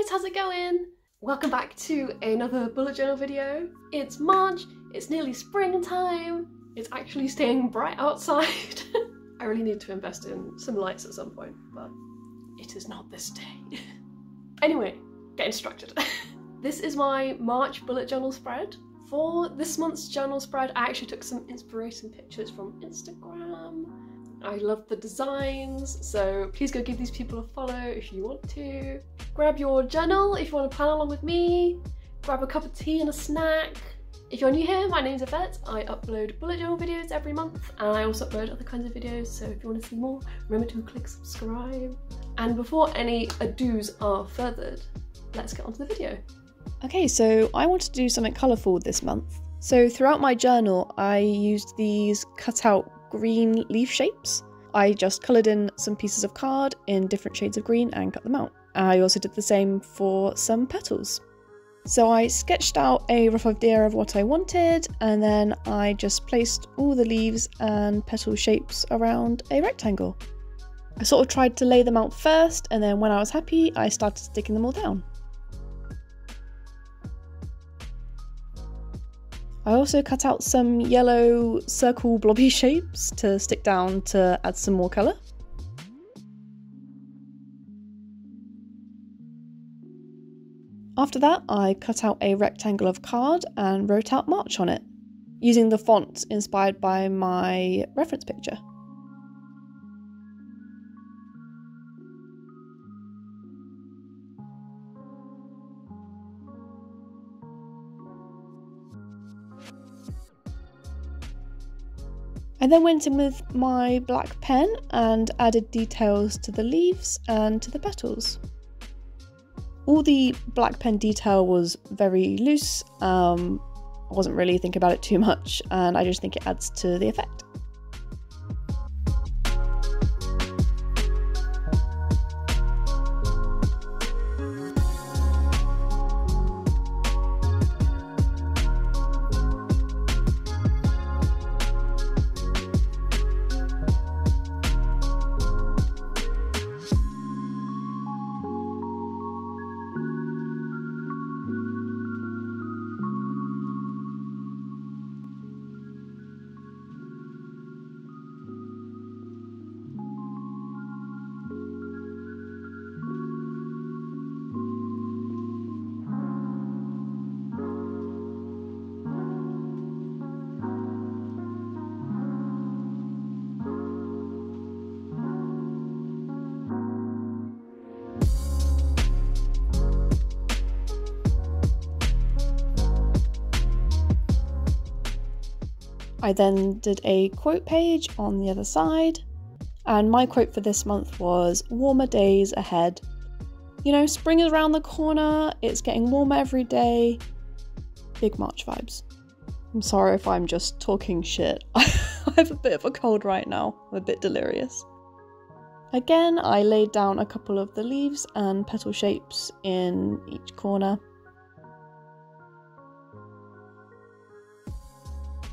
guys, how's it going? Welcome back to another bullet journal video. It's March, it's nearly springtime, it's actually staying bright outside. I really need to invest in some lights at some point, but it is not this day. Anyway, get instructed. This is my March bullet journal spread. For this month's journal spread, I actually took some inspiration pictures from Instagram. I love the designs, so please go give these people a follow if you want to. Grab your journal if you want to plan along with me. Grab a cup of tea and a snack. If you're new here, my name's Yvette. I upload bullet journal videos every month, and I also upload other kinds of videos, so if you want to see more, remember to click subscribe. And before any ados are furthered, let's get on to the video. Okay, so I wanted to do something colourful this month. So throughout my journal, I used these cut out green leaf shapes. I just coloured in some pieces of card in different shades of green and cut them out. I also did the same for some petals. So I sketched out a rough idea of what I wanted, and then I just placed all the leaves and petal shapes around a rectangle. I sort of tried to lay them out first, and then when I was happy, I started sticking them all down. I also cut out some yellow circle blobby shapes to stick down to add some more colour. After that, I cut out a rectangle of card and wrote out March on it, using the font inspired by my reference picture. I then went in with my black pen and added details to the leaves and to the petals. All the black pen detail was very loose, I wasn't really thinking about it too much, and I just think it adds to the effect. I then did a quote page on the other side, and my quote for this month was "Warmer days ahead." You know, spring is around the corner, it's getting warmer every day. Big March vibes. I'm sorry if I'm just talking shit. I have a bit of a cold right now, I'm a bit delirious. Again, I laid down a couple of the leaves and petal shapes in each corner,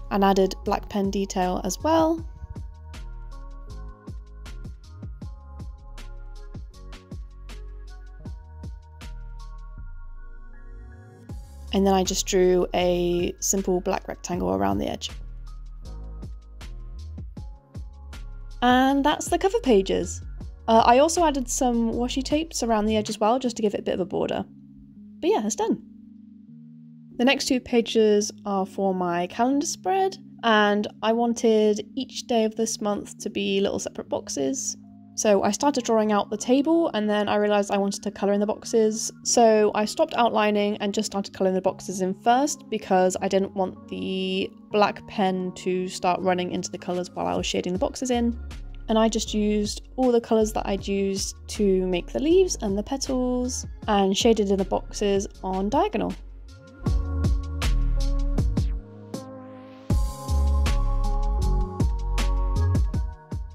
and added black pen detail as well. And then I just drew a simple black rectangle around the edge. And that's the cover pages. I also added some washi tapes around the edge as well, just to give it a bit of a border. But yeah, it's done. The next two pages are for my calendar spread, and I wanted each day of this month to be little separate boxes. So I started drawing out the table, and then I realised I wanted to colour in the boxes. So I stopped outlining and just started colouring the boxes in first, because I didn't want the black pen to start running into the colours while I was shading the boxes in. And I just used all the colours that I'd used to make the leaves and the petals, and shaded in the boxes on diagonal.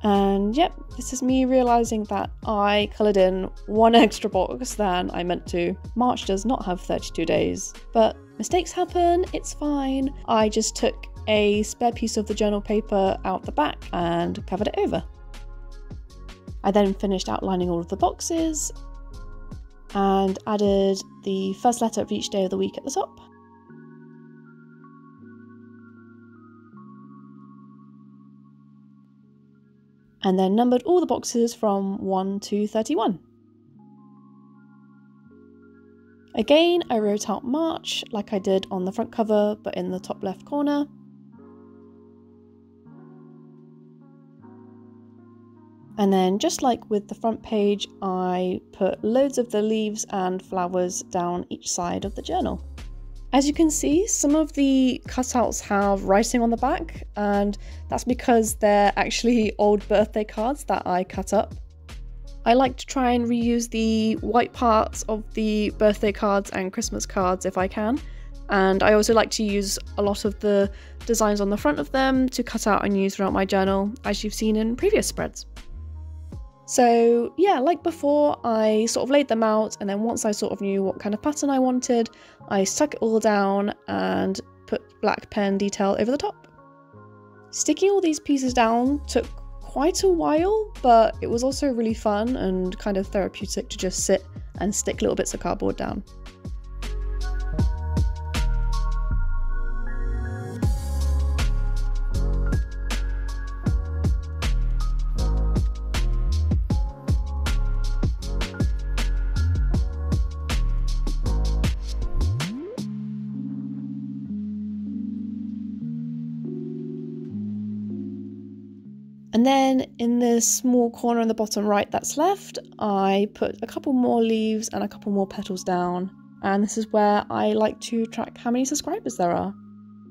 And yep, this is me realising that I coloured in one extra box than I meant to. March does not have 32 days, but mistakes happen, it's fine. I just took a spare piece of the journal paper out the back and covered it over. I then finished outlining all of the boxes, and added the first letter of each day of the week at the top. And then numbered all the boxes from 1 to 31. Again, I wrote out March like I did on the front cover, but in the top left corner. And then just like with the front page, I put loads of the leaves and flowers down each side of the journal. As you can see, some of the cutouts have writing on the back, and that's because they're actually old birthday cards that I cut up. I like to try and reuse the white parts of the birthday cards and Christmas cards if I can, and I also like to use a lot of the designs on the front of them to cut out and use throughout my journal, as you've seen in previous spreads. So yeah, like before, I sort of laid them out, and then once I sort of knew what kind of pattern I wanted, I stuck it all down and put black pen detail over the top. Sticking all these pieces down took quite a while, but it was also really fun and kind of therapeutic to just sit and stick little bits of cardboard down. And then in this small corner in the bottom right that's left, I put a couple more leaves and a couple more petals down. And this is where I like to track how many subscribers there are.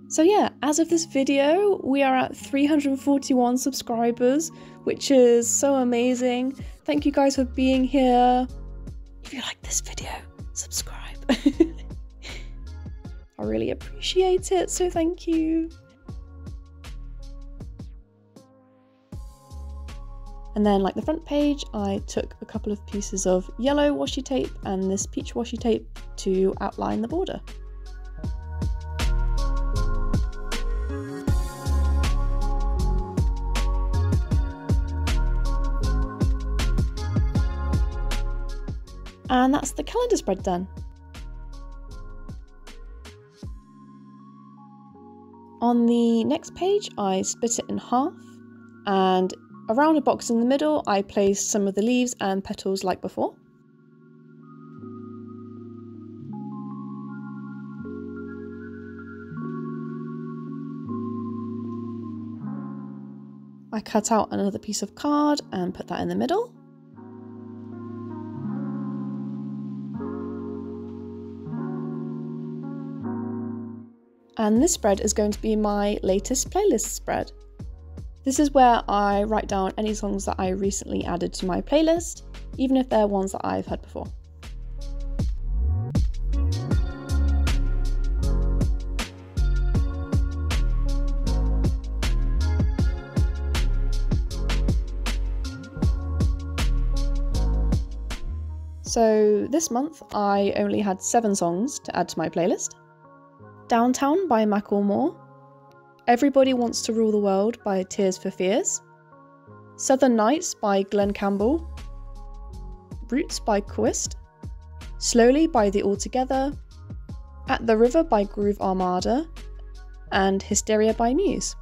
So yeah, as of this video, we are at 341 subscribers, which is so amazing. Thank you guys for being here. If you like this video, subscribe. I really appreciate it, so thank you. And then, like the front page, I took a couple of pieces of yellow washi tape and this peach washi tape to outline the border. And that's the calendar spread done. On the next page, I split it in half, and around a box in the middle, I placed some of the leaves and petals like before. I cut out another piece of card and put that in the middle. And this spread is going to be my latest playlist spread. This is where I write down any songs that I recently added to my playlist, even if they're ones that I've heard before. So this month I only had 7 songs to add to my playlist. Downtown by Macklemore, Everybody Wants to Rule the World by Tears for Fears, Southern Nights by Glenn Campbell, Roots by Quist, Slowly by The Altogether, At the River by Groove Armada, and Hysteria by Muse.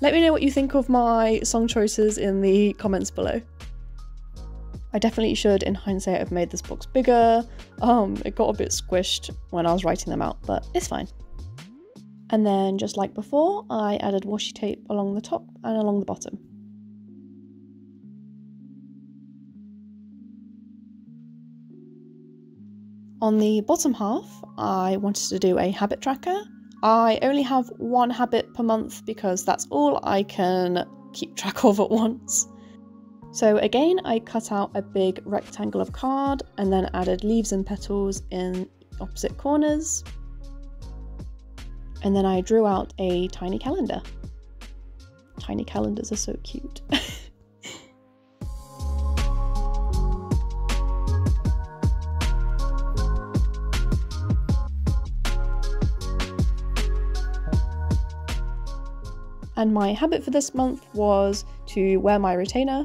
Let me know what you think of my song choices in the comments below. I definitely should, in hindsight, have made this box bigger. It got a bit squished when I was writing them out, but it's fine. And then, just like before, I added washi tape along the top and along the bottom. On the bottom half, I wanted to do a habit tracker. I only have 1 habit per month because that's all I can keep track of at once. So again, I cut out a big rectangle of card and then added leaves and petals in opposite corners. And then I drew out a tiny calendar. Tiny calendars are so cute. And my habit for this month was to wear my retainer.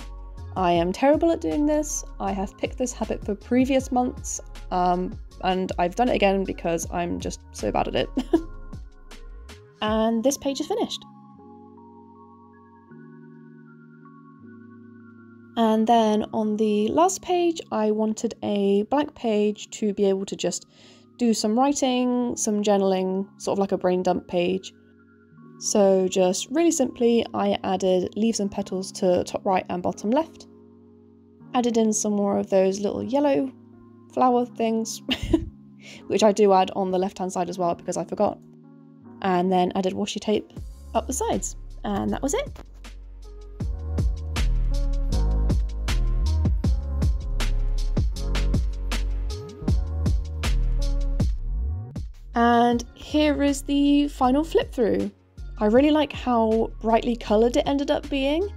I am terrible at doing this. I have picked this habit for previous months, and I've done it again because I'm just so bad at it. And this page is finished. And then on the last page, I wanted a blank page to be able to just do some writing, some journaling, sort of like a brain dump page. So just really simply, I added leaves and petals to top right and bottom left. Added in some more of those little yellow flower things, which I do add on the left-hand side as well because I forgot. And then added washi tape up the sides. And that was it. And here is the final flip through. I really like how brightly coloured it ended up being,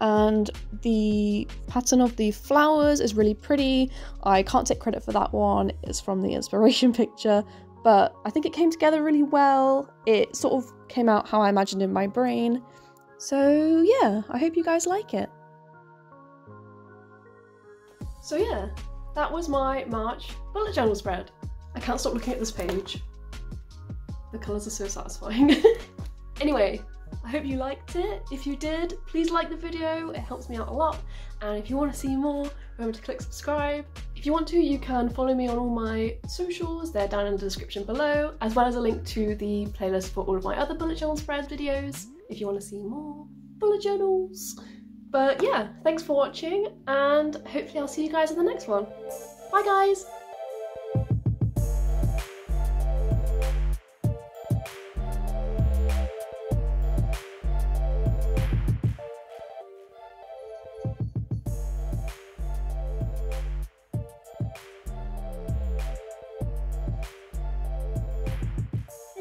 and the pattern of the flowers is really pretty. I can't take credit for that one, it's from the inspiration picture, but I think it came together really well. It sort of came out how I imagined in my brain. So yeah, I hope you guys like it. So yeah, that was my March bullet journal spread. I can't stop looking at this page. The colours are so satisfying. Anyway, I hope you liked it. If you did, please like the video, it helps me out a lot. And if you want to see more, remember to click subscribe. If you want to, you can follow me on all my socials, they're down in the description below, as well as a link to the playlist for all of my other bullet journal spread videos, if you want to see more bullet journals. But yeah, thanks for watching, and hopefully I'll see you guys in the next one. Bye guys!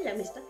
Hello, mister.